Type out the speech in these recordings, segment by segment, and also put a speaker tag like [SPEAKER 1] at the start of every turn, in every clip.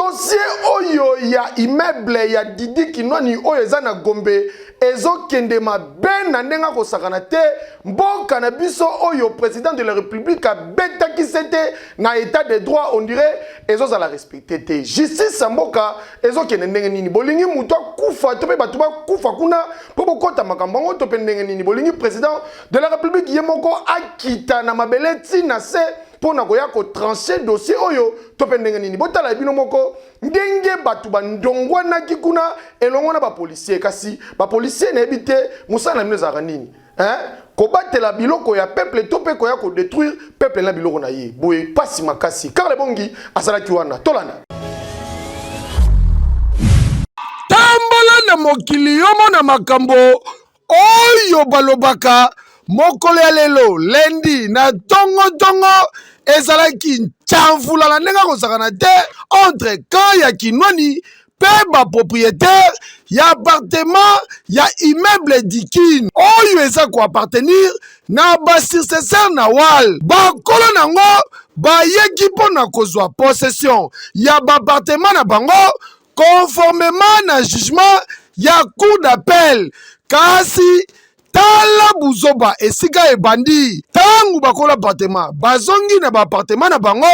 [SPEAKER 1] dossier oyo ya immeuble ya Didi Kinwani oyo ezana Gombe ezokende mabe na ndenga kosakana te mboka na biso oyo président de la République a betaki sete na état de droit on dirait ezozala respecté te justice mboka ezokende ndenge nini bolingi mutu akufa to pe batu bakufa kuna po bokota makambo ngo to pe ndenge nini bolingi président de la République ye moko akita na mabele tina se pour na koya ko trancher dossier oyo to pe ndenge nini botala bino moko ndenge batu bandongwa na kikuna elongo na ba policier kasi ba policier na ebite musala mino za nini kobatela biloko ya peuple to pe koya ko détruire peuple na biloko na ye boye pasi makasi car le bongi asala kiwana tolana tambola na mokili yomo na makambo oyo balobaka mokolo ya lelo lendi na tongo ezalaki nchamvula la ndenga kosakana te entre camp ya Kinwani pe ba propriétaire ya appartement ya immeuble Dikin oyo eza ko appartenir na ba successeur na wal bakolo nango bayeki mpona kozwa possession ya ba appartement na bango conformément na jugement ya cour d'appel kasi tala buzoba esika ebandi tangu bakola appartement bazongi na ba appartement na bango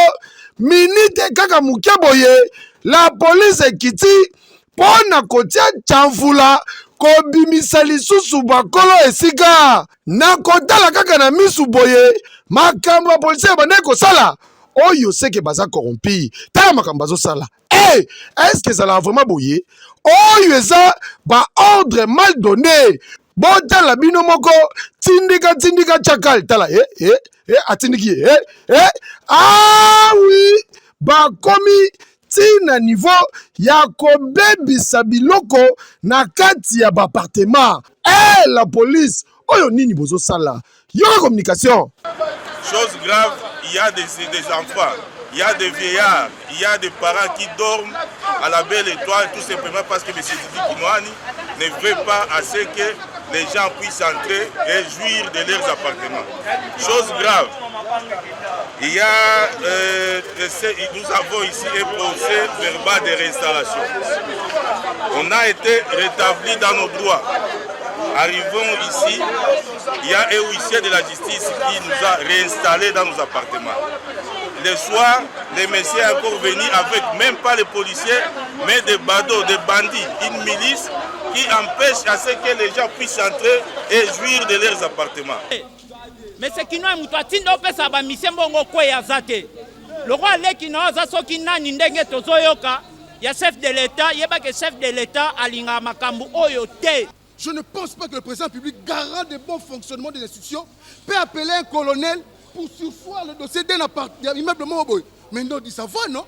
[SPEAKER 1] minute kaka muke boye la police ekiti pona kotia chamvula kobimisa lisusu bakolo esika na kotala kaka na misu boye makambo ya police ebandi kosala oyo seke baza corrompi tala makambo bazosala est-ce que ça l'a vraiment boye oyo eza ba ordre mal donné botala bino moko tindika chakal tala atindiki ah oui bakomi tina niveau ya kobebisa biloko na kati ya appartement la police oyo nini bozo sala yoka communication
[SPEAKER 2] chose grave il y a des enfants il y a des vieillards, il y a des parents qui dorment à la belle étoile tout simplement parce que M. Didi Kinwani ne veut pas assez que les gens puissent entrer et jouir de leurs appartements. Chose grave, il y a, nous avons ici un procès verbal de réinstallation. On a été rétabli dans nos droits. Arrivons ici, il y a un huissier de la justice qui nous a réinstallés dans nos appartements. Le soir, les messieurs sont encore venus avec même pas les policiers, mais des badauds, des bandits, une milice qui empêche à ce que les gens puissent entrer et jouir de leurs appartements.
[SPEAKER 3] Mais c'est qui nous a dit que ça va misser bongo quoi yazate. Le roi Leki no azaso qui n'a ni ndenge tozoyoka, il y a chef de l'État, il y a pas que chef de l'État alinga makambu oyote.
[SPEAKER 4] Je ne pense pas que le président public, garant du bon fonctionnement des institutions, peut appeler un colonel pour sursoir le dossier d'un immeuble Moboy. Mais non, dit ça va, non?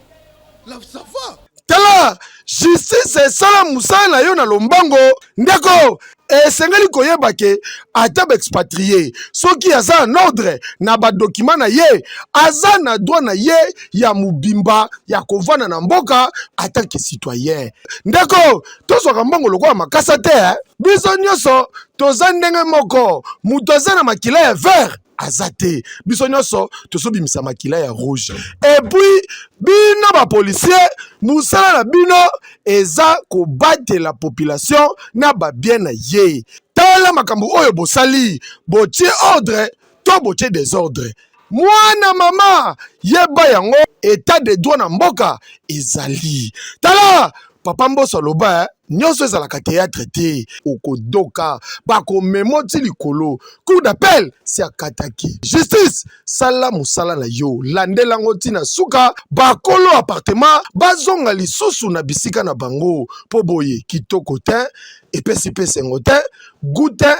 [SPEAKER 4] Là, ça va.
[SPEAKER 1] Tala, justice sala musala yo na lombango ndeko esengeli koyeba ke ata expatrié soki aza en ordre na ba document na ye aza na droit na ye ya mubimba ya kovana na mboka ata ke citoyen ndeko tozwaka mbongo lokola makasa te biso nyonso toza ndenge moko mutu aza na makila ya vert azate biso nyonso tosobimisa makila ya rouge et puis bino ba policier musala na bino eza kobate la population na ba bien na ye tala makambo oyo bosali botie ordre to botie désordre mwana mama yeba yango état de droit na mboka ezali tala papa mboso loba nyonso ezalaka théâtre te okodoka bakomemo ti likolo cour d'appel si akataki justice sala mosala na yo landelango ntina suka bakolo appartement bazonga lisusu na bisika na bango po boye kitoko te epesi yango te goûte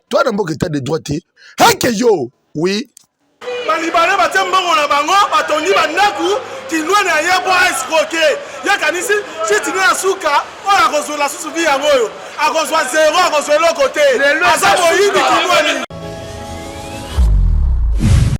[SPEAKER 1] toi na mboka état de droit te heke yo oui
[SPEAKER 5] balibane batie mbongo na bango batoni bandaku Kinwani ayebo escroquer yakanisi chitini na suka ola kozula susu bi yango yo akozwa zero akozwa eloko te aza boyibi Kinwani